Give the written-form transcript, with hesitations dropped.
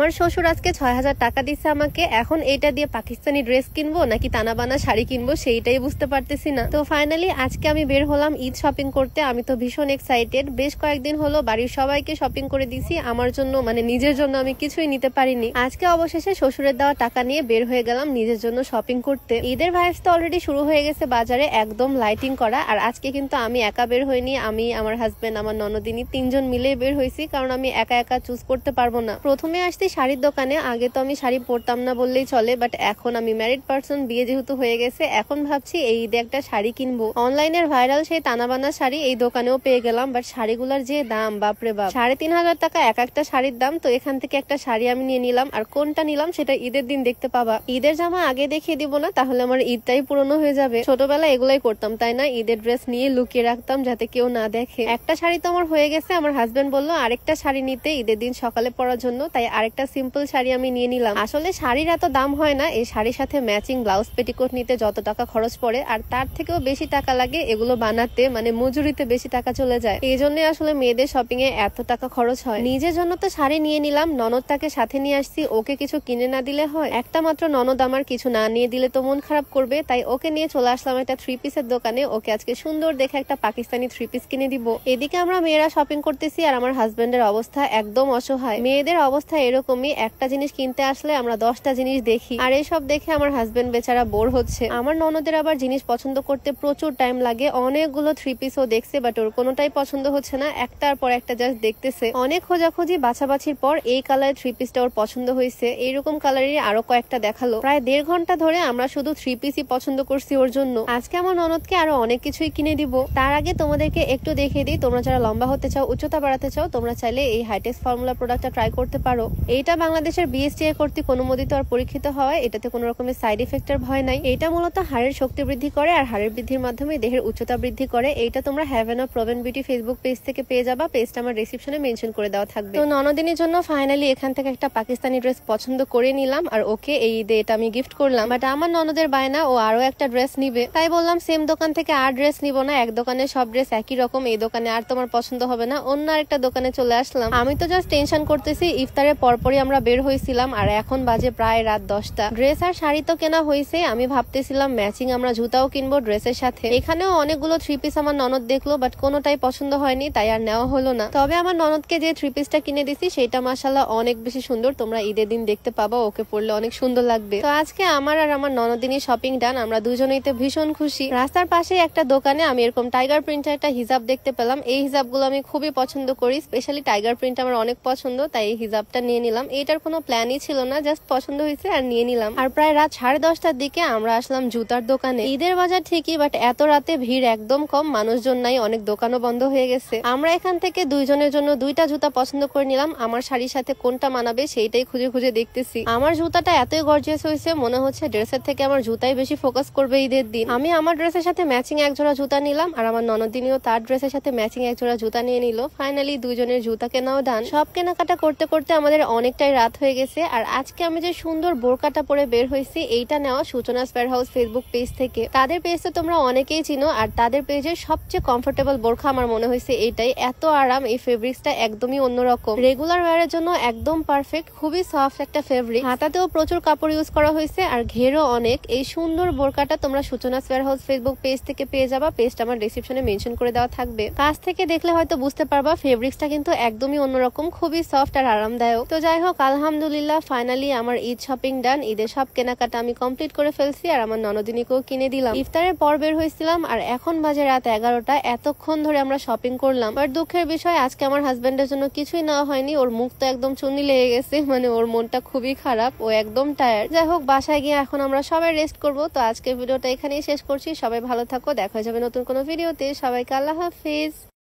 আমার শ্বশুর আজকে ৬,০০০ টাকা দিচ্ছে আমাকে। এখন এটা দিয়ে পাকিস্তানি ড্রেস কিনবো নাকি তানাবানা শাড়ি কিনবো সেইটাই বুঝতে পারতেছি না। তো ফাইনালি আজকে আমি বের হলাম ঈদ শপিং করতে। আমি তো ভীষণ এক্সাইটেড। বেশ কয়েকদিন হলো বাড়ির সবাইকে শপিং করে দিছি, আমার জন্য মানে নিজের জন্য আমি কিছুই নিতে পারিনি। আজকে অবশেষে শ্বশুরের দেওয়া টাকা নিয়ে বের হয়ে গেলাম নিজের জন্য শপিং করতে। ঈদের ভাইবস তো অলরেডি শুরু হয়ে গেছে বাজারে, একদম লাইটিং করা। আর আজকে কিন্তু আমি একা বের হইনি, আমি, আমার হাজবেন্ড, আমার ননদিনী তিনজন মিলে বের হয়েছি, কারণ আমি একা একা চুজ করতে পারবো না। প্রথমে আসছি শাড়ির দোকানে। আগে তো আমি শাড়ি পরতাম না বললেই চলে, বাট এখন আমি ম্যারিড পার্সন, বিয়ে যেহেতু হয়ে গেছে, এখন ভাবছি এই ঈদে একটা শাড়ি কিনবো। অনলাইনের ভাইরাল সেই তানাবানা শাড়ি এই দোকানেও পেয়ে গেলাম, বাট শাড়িগুলোর যে দাম, বাপরে বাপ, ৩,৫০০ টাকা এক একটা শাড়ির দাম। তো এখান থেকে একটা শাড়ি আমি নিয়ে নিলাম, আর কোনটা নিলাম সেটা ঈদের দিন দেখতে পাবা। ঈদের জামা আগে দেখিয়ে দিব না, তাহলে আমার ঈদটাই পুরনো হয়ে যাবে। ছোটবেলায় এগুলাই করতাম তাই না, ঈদের ড্রেস নিয়ে লুকিয়ে রাখতাম যাতে কেউ না দেখে। একটা শাড়ি তো আমার হয়ে গেছে, আমার হাজবেন্ড বললো আরেকটা শাড়ি নিতে ঈদের দিন সকালে পরার জন্য, তাই আরেকটা সিম্পল শাড়ি আমি নিয়ে নিলাম। আসলে শাড়ির এত দাম হয় না, এই শাড়ির সাথে ম্যাচিং ব্লাউজ পেটিকোট নিতে যত টাকা খরচ পড়ে আর তার থেকেও বেশি টাকা লাগে এগুলো বানাতে, মানে মজুরিতে বেশি টাকা চলে যায়। এই জন্য আসলে মেয়েদের শপিং এ এত টাকা খরচ হয়। নিজের জন্য তো শাড়ি নিয়ে নিলাম, ননদটাকে সাথে নিয়ে আসছি, ওকে কিছু কিনে না দিলে হয়? একটা মাত্র ননদ, আমার কিছু না নিয়ে দিলে তো মন খারাপ করবে, তাই ওকে নিয়ে চলে আসলাম একটা থ্রি পিসের দোকানে। ওকে আজকে সুন্দর দেখে একটা পাকিস্তানি থ্রি পিস কিনে দিব। এদিকে আমরা মেয়েরা শপিং করতেছি আর আমার হাজবেন্ডের অবস্থা একদম অসহায়। মেয়েদের অবস্থা এরকমই, একটা জিনিস কিনতে আসলে আমরা 10টা জিনিস দেখি, আর এইসব দেখে আমার হাজবেন্ড বেচারা বোর হচ্ছে। আমার ননদের আবার জিনিস পছন্দ করতে প্রচুর টাইম লাগে, অনেকগুলো থ্রি পিসও দেখছে, বাট ওর কোনোটাই পছন্দ হচ্ছে না, একটার পর একটা জাস্ট দেখতেছে। অনেক খোঁজাখুঁজি বাছাবাছির পর এই কালারের থ্রি পিসটা ওর পছন্দ হয়েছে। এইরকম কালারের আরো কয়েকটা দেখালো। প্রায় 1.5 ঘন্টা ধরে আমরা শুধু থ্রি পিসই পছন্দ করছি ওর জন্য। আজকে আমার ননদকে আরো অনেক কিছুই কিনে দিব। তার আগে তোমাদেরকে একটু দেখিয়ে দিই, তোমরা যারা লম্বা হতে চাও, উচ্চতা বাড়াতে চাও, তোমরা চাইলে এই হাইটেক্স ফর্মুলা প্রোডাক্টটা ট্রাই করতে পারো। এইটা বাংলাদেশের বিএসটিআই কর্তৃক অনুমোদিত আর পরীক্ষিত হয়। এটাতে কোনো রকমের সাইড ইফেক্টের ভয় নাই। এটা মূলত হাড়ের শক্তি বৃদ্ধি করে আর হাড়ের বৃদ্ধির মাধ্যমে দেহের উচ্চতা বৃদ্ধি করে। এইটা তোমরা haven of proven beauty Facebook page থেকে পেয়ে যাবা। পেজটা আমার ডেসক্রিপশনে মেনশন করে দেওয়া থাকবে। তো ননদিনীর জন্য ফাইনালি এখান থেকে একটা পাকিস্তানি ড্রেস পছন্দ করে নিলাম, আর ওকে এই ঈদে এটা আমি গিফট করলাম। বাট আমার ননদের বায়না ও আরো একটা ড্রেস নিবে, তাই বললাম সেম দোকান থেকে আর ড্রেস নিব না, এক দোকানে সব ড্রেস একই রকম, এই দোকানে আর তোমার পছন্দ হবে না, অন্য আরেকটা দোকানে চলে আসলাম। আমি তো জাস্ট টেনশন করতেছি, ইফতারের পরপরই আমরা বের হয়েছিলাম আর এখন বাজে প্রায় রাত 10টা। ড্রেস আর শাড়ি তো কেনা হয়েছে, আমি ভাবতেছিলাম ম্যাচিং আমরা জুতাও কিনবো ড্রেসের সাথে। এখানেও অনেকগুলো থ্রি পিস আমার ননদ দেখলো, বাট কোনোটাই পছন্দ হয়নি, তাই আর নেওয়া হলো না। তবে আমার ননদকে যে থ্রি পিসটা কিনে দিছি সেটা মাশাআল্লাহ অনেক বেশি সুন্দর, তোমরা ঈদের দিন দেখতে পাবা, ওকে পরলে অনেক সুন্দর লাগবে। তো আজকে আমার আর আমার ননদিনীর শপিং ডান, আমরা দুজনেই তো ভীষণ খুশি। রাস্তার পাশে একটা দোকানে আমি এরকম টাইগার প্রিন্টের একটা হিজাব দেখতে পেলাম। এই হিজাবগুলো আমি খুবই পছন্দ করি, স্পেশালি টাইগার প্রিন্ট আমার অনেক পছন্দ, তাই এই হিজাবটা নিয়ে নিলাম। এইটার কোনো প্ল্যানই ছিল না, জাস্ট পছন্দ হয়েছে আর নিয়ে নিলাম। আর প্রায় রাত 10:30টার দিকে আমরা আসলাম জুতার দোকানে। ঈদের বাজার ঠিকই, বাট এত রাতে ভিড় একদম কম, মানুষজন নাই, অনেক দোকানও বন্ধ হয়ে গেছে। আমরা এখান থেকে দুইজনের জন্য 2টা জুতা পছন্দ করে নিলাম। আমার শাড়ির সাথে কোনটা মানাবে সেইটাই খুঁজে খুঁজে দেখতেছি। আমার জুতাটা এতই গর্জিয়াস হয়েছে, মনে হচ্ছে ড্রেসের থেকে আমার জুতাই বেশি ফোকাস করবে ঈদের দিন। আমি আমার ড্রেসের সাথে ম্যাচিং এক জোড়া জুতা নিলাম, আর আমার ননদিনীও তার ড্রেসের সাথে ম্যাচিং এক জোড়া জুতা নিয়ে নিল। ফাইনালি দুইজনের জুতা কেনাও ডান। সব কেনাকাটা করতে করতে আমাদের অনেকটাই রাত হয়ে গেছে। আর আজকে আমি যে সুন্দর বোরকাটা পরে বের হয়েছি, এইটা নেওয়া সূচনাস ওয়্যারহাউস ফেসবুক পেজ থেকে। তাদের পেজ তো তোমরা অনেকেই চিনো, আর তাদের পেজের সবচেয়ে কমফোর্টেবল বোরখা আমার মনে হয়েছে এইটাই। এত আরাম, এই ফেব্রিক্সটা একদমই অন্যরকম, রেগুলার ওয়্যারের জন্য একদম পারফেক্ট, খুবই সফট একটা ফেব্রিক। হাতাতেও প্রচুর কাপড় ইউজ করা হয়েছে আর ঘেরও অনেক। এই সুন্দর বোরকাটা তোমরা সূচনাস ওয়্যারহাউস ফেসবুক পেজ থেকে পেয়ে যাবা। পেজটা আমার ডেসক্রিপশনে মেনশন করে দেওয়া থাকবে। কাছ থেকে দেখলে হয়তো বুঝতে পারবা ফেব্রিক্সটা কিন্তু একদমই অন্যরকম, খুবই সফট আর আরামদায়ক। তো যাই হোক, আলহামদুলিল্লাহ ফাইনালি আমার ঈদ শপিং ডান। ঈদের সব কেনাকাটা আমি কমপ্লিট করে ফেলছি আর আমার ননদিনীকেও কিনে দিলাম। ইফতারের পর বের হয়েছিলাম আর এখন বাজে রাত 11টা। এতক্ষণ ধরে আমরা শপিং করলাম, বাট দুঃখের বিষয় আজকে আমার হাজবেন্ডের জন্য কিছুই নেওয়া হয়নি। ওর মুখ তো একদম চুনি লেগে গেছে, মানে ওর মনটা খুবই খারাপ, ও একদম টায়ার্ড। যাই হোক, বাসায় গিয়ে এখন আমরা সবাই রেস্ট করবো। তো আজকের ভিডিওটা এখানেই শেষ করছি। সবাই ভালো থাকো, দেখা হয়ে যাবে নতুন কোনো ভিডিওতে। সবাইকে আল্লাহ হাফিজ।